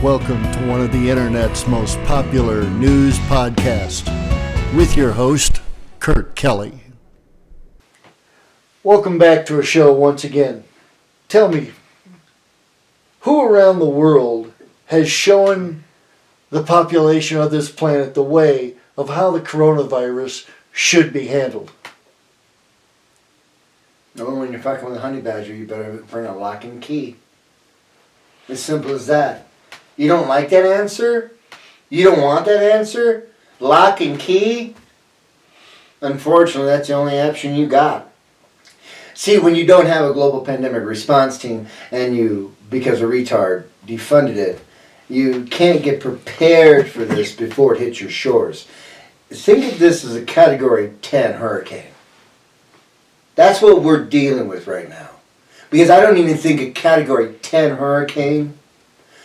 welcome to one of the internet's most popular news podcasts with your host, Kurt Kelly. Welcome back to our show once again. Tell me, who around the world has shown the population of this planet the way of how the coronavirus should be handled? No, when you're fucking with a honey badger, you better bring a lock and key. As simple as that. You don't like that answer? You don't want that answer? Lock and key? Unfortunately, that's the only option you got. See, when you don't have a global pandemic response team and you, because a retard, defunded it, you can't get prepared for this before it hits your shores. Think of this as a Category 10 hurricane. That's what we're dealing with right now. Because I don't even think a Category 10 hurricane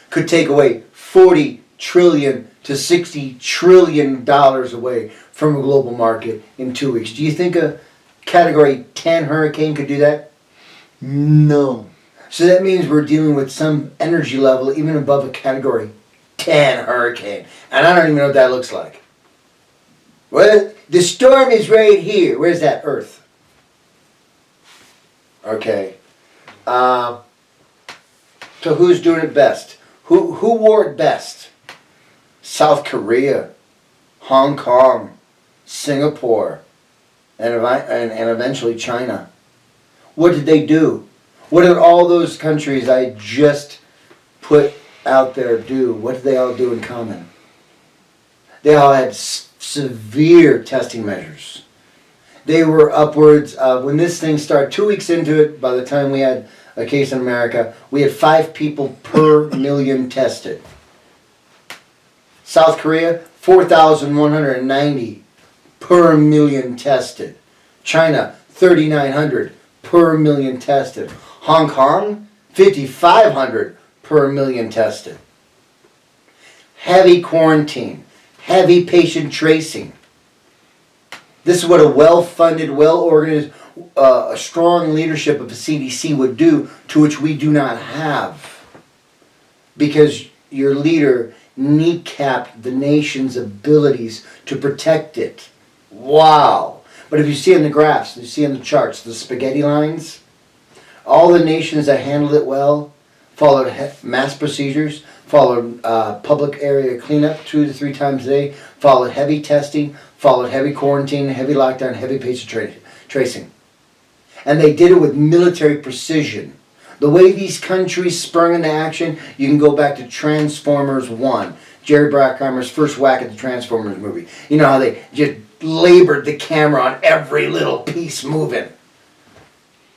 could take away $40 trillion to $60 trillion away from a global market in 2 weeks. Do you think a Category 10 hurricane could do that? No. So that means we're dealing with some energy level even above a Category 10 hurricane. And I don't even know what that looks like. Well, the storm is right here. Where's that? Earth. Okay. So who's doing it best? Who wore it best? South Korea, Hong Kong, Singapore, and eventually China. What did they do? What did all those countries I just put out there do? What did they all do in common? They all had severe testing measures. They were upwards of, when this thing started, 2 weeks into it, by the time we had a case in America, we had 5 people per million tested. South Korea, 4,190 per million tested. China, 3,900 per million tested. Hong Kong, 5,500 per million tested. Heavy quarantine, heavy patient tracing. This is what a well-funded, well-organized, a strong leadership of the CDC would do, to which we do not have. Because your leader kneecapped the nation's abilities to protect it. Wow. But if you see in the graphs, you see in the charts, the spaghetti lines, all the nations that handled it well followed mass procedures, followed public area cleanup 2 to 3 times a day, followed heavy testing, followed heavy quarantine, heavy lockdown, heavy patient tracing. And they did it with military precision. The way these countries sprung into action, you can go back to Transformers 1. Jerry Bruckheimer's first whack at the Transformers movie. You know how they just labored the camera on every little piece moving.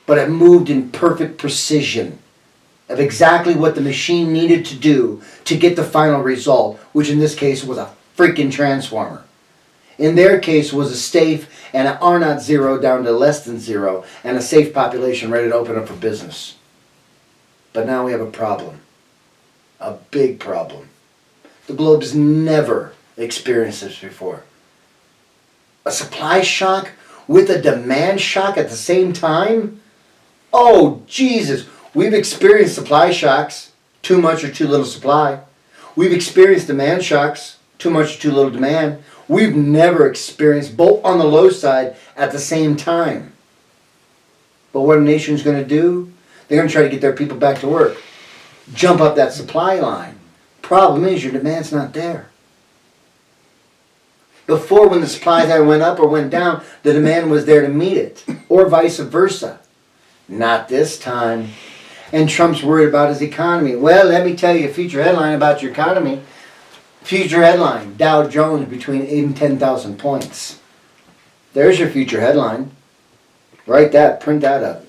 But it moved in perfect precision of exactly what the machine needed to do to get the final result, which in this case was a freaking transformer. In their case was a safe and an R0 zero down to less than 0 and a safe population ready to open up for business. But now we have a problem. A big problem. The globe has never experienced this before. A supply shock with a demand shock at the same time? Oh, Jesus. We've experienced supply shocks, too much or too little supply. We've experienced demand shocks, too much or too little demand. We've never experienced both on the low side at the same time. But what a nation's going to do? They're going to try to get their people back to work. Jump up that supply line. Problem is, your demand's not there. Before, when the supply either went up or went down, the demand was there to meet it. Or vice versa. Not this time. And Trump's worried about his economy. Well, let me tell you a feature headline about your economy. Future headline, Dow Jones between 8 and 10,000 points. There's your future headline. Write that, print that up.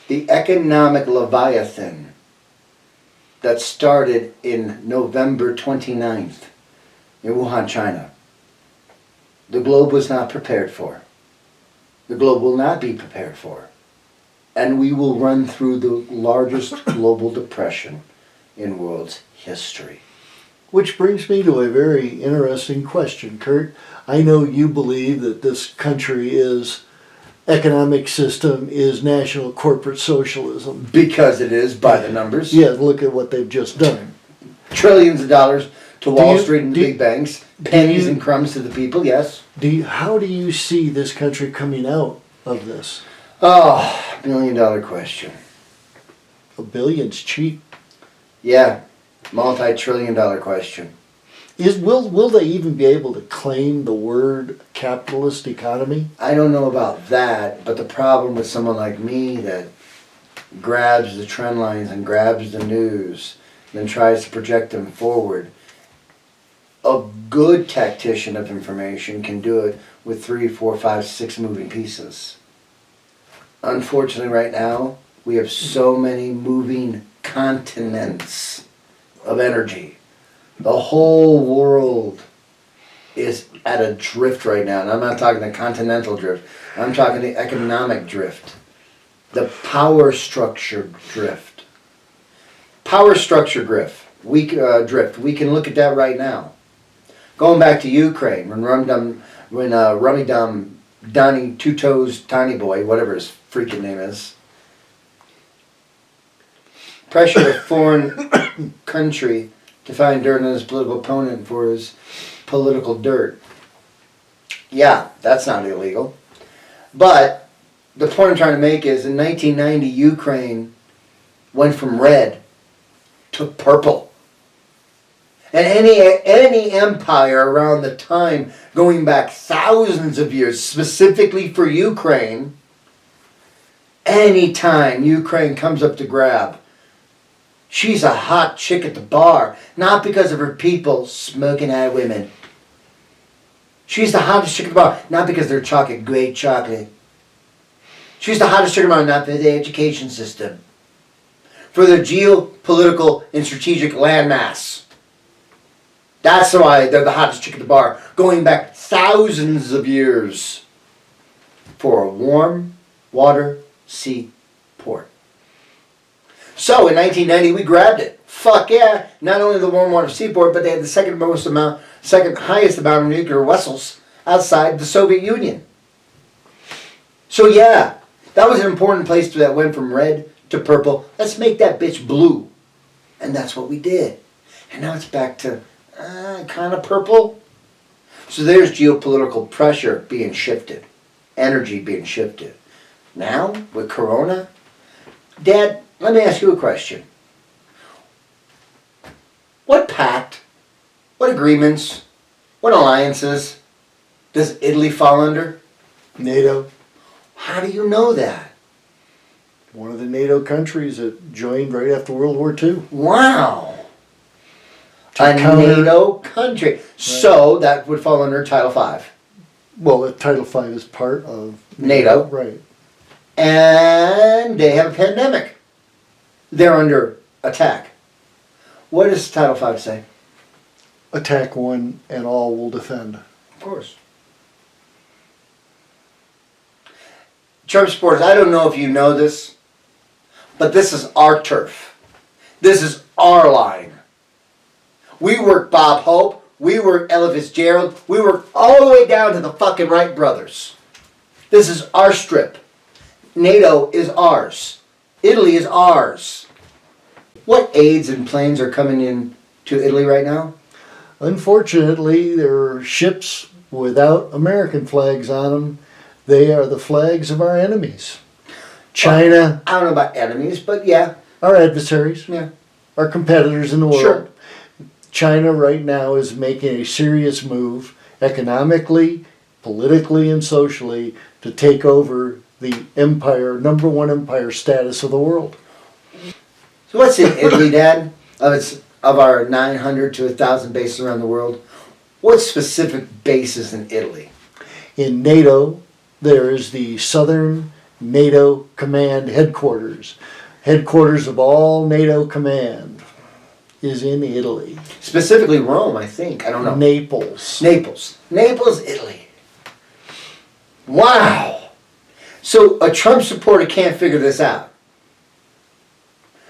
The economic leviathan that started in November 29th in Wuhan, China. The globe was not prepared for. The globe will not be prepared for. And we will run through the largest global depression in world's history. Which brings me to a very interesting question, Kurt. I know you believe that this country is economic system is national corporate socialism. Because it is by the numbers. Yeah, look at what they've just done. Trillions of dollars to Wall you- Street and do- big banks. Pennies you- and crumbs to the people, yes. How do you see this country coming out of this? Oh, $1 million question. A billion's cheap. Yeah, multi-trillion-dollar question. Will they even be able to claim the word capitalist economy? I don't know about that, but the problem with someone like me that grabs the trend lines and grabs the news, then tries to project them forward, a good tactician of information can do it with 3, 4, 5, 6 moving pieces. Unfortunately, right now, we have so many moving continents of energy. The whole world is at a drift right now. And I'm not talking the continental drift. I'm talking the economic drift. The power structure drift. Power structure drift. We can look at that right now. Going back to Ukraine, when Rummy Dum Donnie Two Toes Tiny Boy, whatever his freaking name is, pressured a foreign country to find dirt on his political opponent for his political dirt. Yeah, that's not illegal. But the point I'm trying to make is in 1990, Ukraine went from red to purple. And any empire around the time, going back thousands of years, specifically for Ukraine, any time Ukraine comes up to grab, she's a hot chick at the bar, not because of her people smoking at women. She's the hottest chick at the bar, not because they're chocolate, great chocolate. She's the hottest chick at the bar, not for the education system. For the geopolitical and strategic landmass. That's why they're the hottest chick at the bar, going back thousands of years for a warm water sea port. So in 1990 we grabbed it. Fuck yeah! Not only the warm water seaport, but they had the second highest amount of nuclear vessels outside the Soviet Union. So yeah, that was an important place that went from red to purple. Let's make that bitch blue, and that's what we did. And now it's back to kind of purple. So there's geopolitical pressure being shifted, energy being shifted. Now with Corona, Dad. Let me ask you a question. What pact, what agreements, what alliances does Italy fall under? NATO. How do you know that? One of the NATO countries that joined right after World War II. Wow. To A counter- NATO country. So that would fall under Title V. Well, Title V is part of NATO. Right. And they have a pandemic. They're under attack. What does Title V say? Attack one and all will defend. Of course. Trump supporters, I don't know if you know this, but this is our turf. This is our line. We work Bob Hope, we work Ella Fitzgerald, we work all the way down to the fucking Wright brothers. This is our strip. NATO is ours. Italy is ours. What aids and planes are coming in to Italy right now? Unfortunately, there are ships without American flags on them. They are the flags of our enemies. China, I don't know about enemies, but yeah. our adversaries, Yeah. our competitors in the world. Sure. China right now is making a serious move economically, politically, and socially to take over the empire, number one empire status of the world. So what's in Italy, Dad? Of our 900 to 1,000 bases around the world, what specific bases in Italy? In NATO, there is the Southern NATO Command Headquarters. Headquarters of all NATO command is in Italy. Specifically Rome, I think. I don't know. Naples. Naples, Italy. Wow. So a Trump supporter can't figure this out.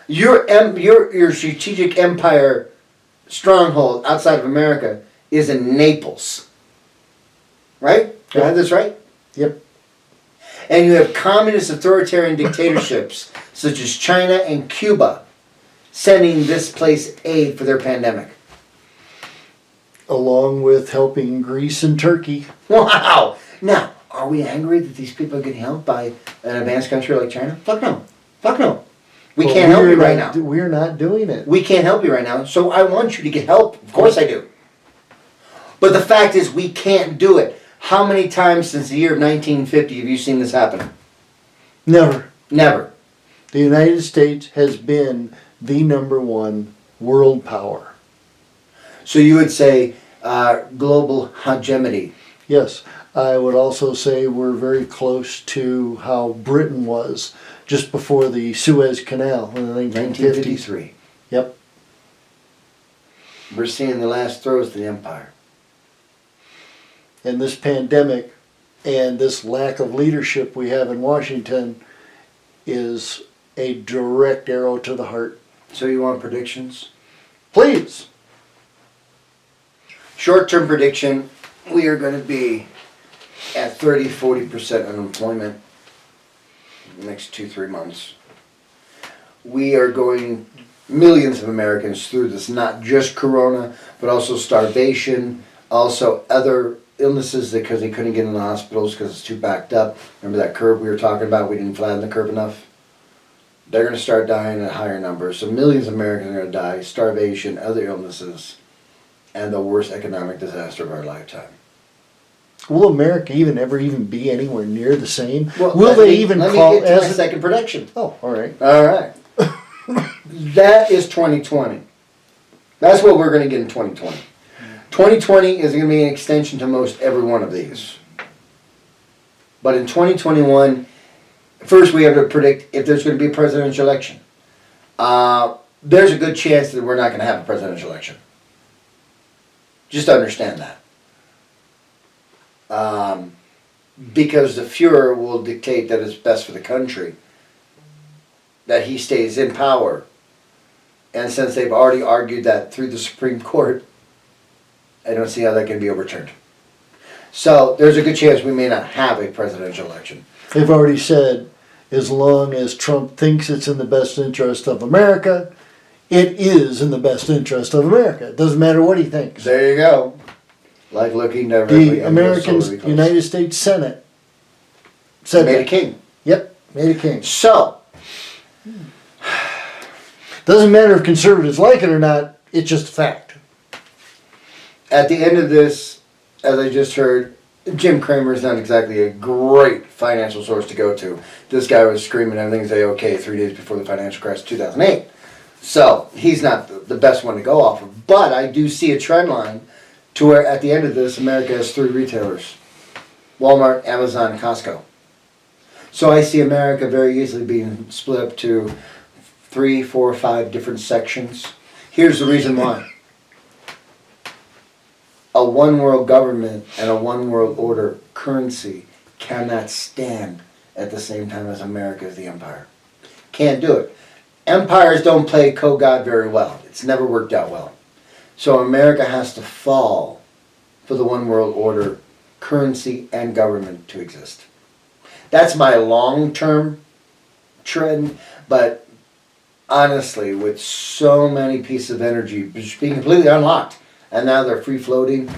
Your strategic empire stronghold outside of America is in Naples. Right? Did I have this right? Yep. And you have communist authoritarian dictatorships such as China and Cuba sending this place aid for their pandemic. Along with helping Greece and Turkey. Wow! Now, are we angry that these people are getting helped by an advanced country like China? Fuck no. Fuck no. We But can't help we're you right not- now. We're not doing it. We can't help you right now, so I want you to get help. Of course I do. But the fact is, we can't do it. How many times since the year of 1950 have you seen this happen? Never. Never. The United States has been the #1 world power. So you would say global hegemony. Yes, I would also say we're very close to how Britain was just before the Suez Canal in the 1950s. 1953. Yep. We're seeing the last throes to the empire. And this pandemic and this lack of leadership we have in Washington is a direct arrow to the heart. So you want predictions? Please. Short-term prediction, we are going to be at 30-40% unemployment in the next 2-3 months. We are going, millions of Americans through this, not just corona, but also starvation, also other illnesses because they couldn't get in the hospitals because it's too backed up. Remember that curve we were talking about? We didn't flatten the curve enough. They're going to start dying at higher numbers. So millions of Americans are going to die, starvation, other illnesses, and the worst economic disaster of our lifetime. Will America ever be anywhere near the same? Well, Will they even let call me get to my as second prediction. Oh, all right. All right. That is 2020. That's what we're going to get in 2020. 2020 is going to be an extension to most every one of these. But in 2021, first we have to predict if there's going to be a presidential election. There's a good chance that we're not going to have a presidential election. Just understand that. Because the Fuhrer will dictate that it's best for the country that he stays in power. And since they've already argued that through the Supreme Court, I don't see how that can be overturned. So there's a good chance we may not have a presidential election. They've already said, as long as Trump thinks it's in the best interest of America, it is in the best interest of America. It doesn't matter what he thinks. There you go. Like looking directly The into American solar eclipse. United States Senate said Made a that. king. Yep, made a king. So, Doesn't matter if conservatives like it or not, it's just a fact. at the end of this, as I just heard, Jim Cramer is not exactly a great financial source to go to. This guy was screaming everything's A-OK 3 days before the financial crash of 2008. So, he's not the best one to go off of. But I do see a trend line to where at the end of this, America has 3 retailers. Walmart, Amazon, Costco. So I see America very easily being split up to 3, 4, 5 different sections. Here's the reason why. A one world government and a one world order currency cannot stand at the same time as America as the empire. Can't do it. Empires don't play co-god very well. It's never worked out well. So America has to fall for the one world order currency and government to exist. That's my long-term trend, but honestly, with so many pieces of energy just being completely unlocked, and now they're free-floating,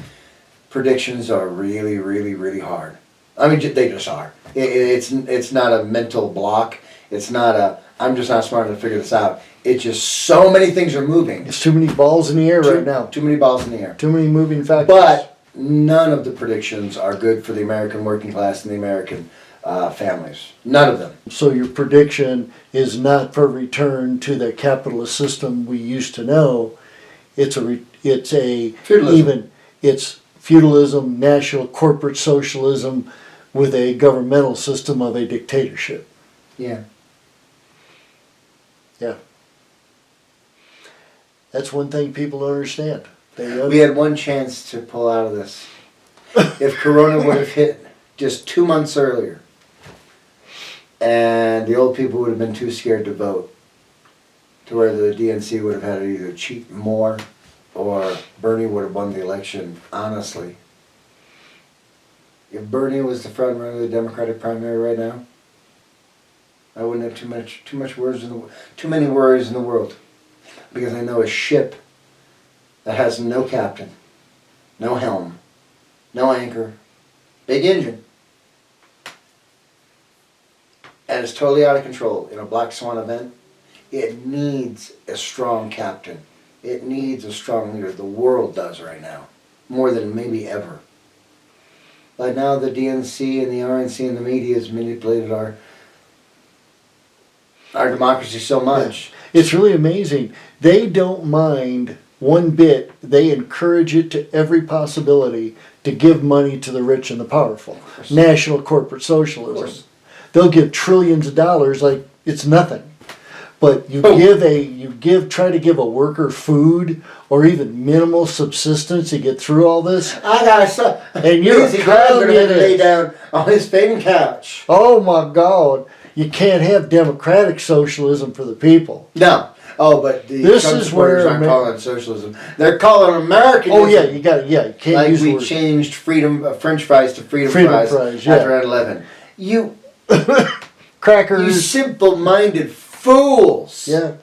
predictions are really, really, really hard. I mean, they just are. It's not a mental block. It's not a, I'm just not smart enough to figure this out. It's just so many things are moving. There's too many balls in the air right now. Too many balls in the air. Too many moving factors. But none of the predictions are good for the American working class and the American families. None of them. So your prediction is not for return to the capitalist system we used to know. It's Feudalism. It's feudalism, national corporate socialism, with a governmental system of a dictatorship. Yeah. Yeah. That's one thing people don't understand. We had one chance to pull out of this. If Corona would have hit just 2 months earlier, and the old people would have been too scared to vote, to where the DNC would have had to either cheat more or Bernie would have won the election, honestly, If Bernie was the front runner of the Democratic primary right now, I wouldn't have too many worries in the world, because I know a ship that has no captain, no helm, no anchor, big engine, and it's totally out of control in a black swan event. It needs a strong captain. It needs a strong leader. The world does right now, more than maybe ever. But now the DNC and the RNC and the media has manipulated our democracy so much. It's really amazing. They don't mind one bit. They encourage it to every possibility to give money to the rich and the powerful. National corporate socialism. They'll give trillions of dollars like it's nothing. But try to give a worker food or even minimal subsistence to get through all this. I got son. And you're Lindsey Graham gonna have to lay down on his famed couch. Oh my God. You can't have democratic socialism for the people. No. Oh, but the This Trump is supporters where aren't calling it socialism. They're calling it Americanism. Oh yeah, you can't like use the we word. changed French fries to freedom Freedom fries fries, after yeah. 9/11. You Crackers. simple-minded fools. Yeah.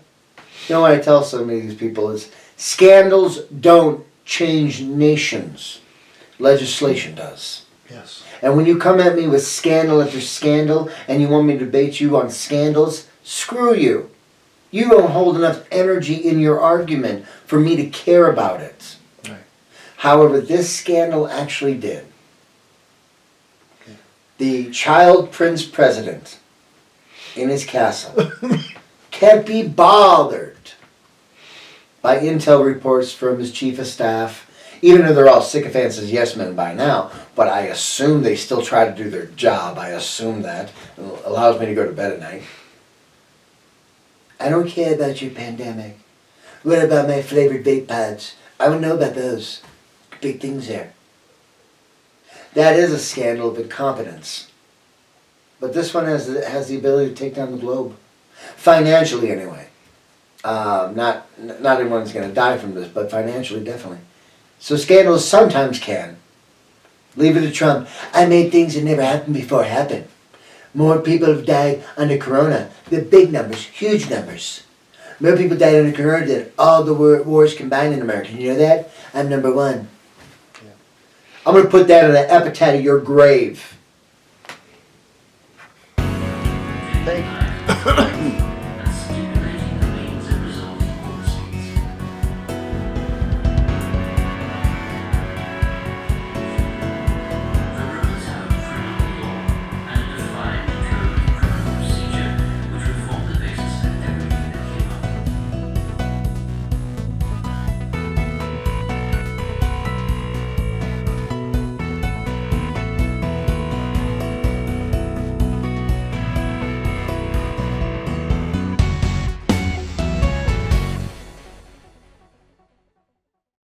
You know what I tell so many of these people is scandals don't change nations. Legislation does. Yes. And when you come at me with scandal after scandal and you want me to debate you on scandals, screw you. You don't hold enough energy in your argument for me to care about it. Right. However, this scandal actually did. The child prince president in his castle can't be bothered by intel reports from his chief of staff, even though they're all sycophants as yes men by now, but I assume they still try to do their job. I assume that. It allows me to go to bed at night. I don't care about your pandemic. What about my flavored vape pods? I don't know about those. Big things there. That is a scandal of incompetence. But this one has the ability to take down the globe. Financially, anyway. Not everyone's going to die from this, but financially, definitely. So scandals sometimes can. Leave it to Trump. I made things that never happened before happen. More people have died under Corona. The big numbers, huge numbers. More people died under Corona than all the wars combined in America. You know that? I'm number one. Yeah. I'm going to put that on the epitaph of your grave. Thank you.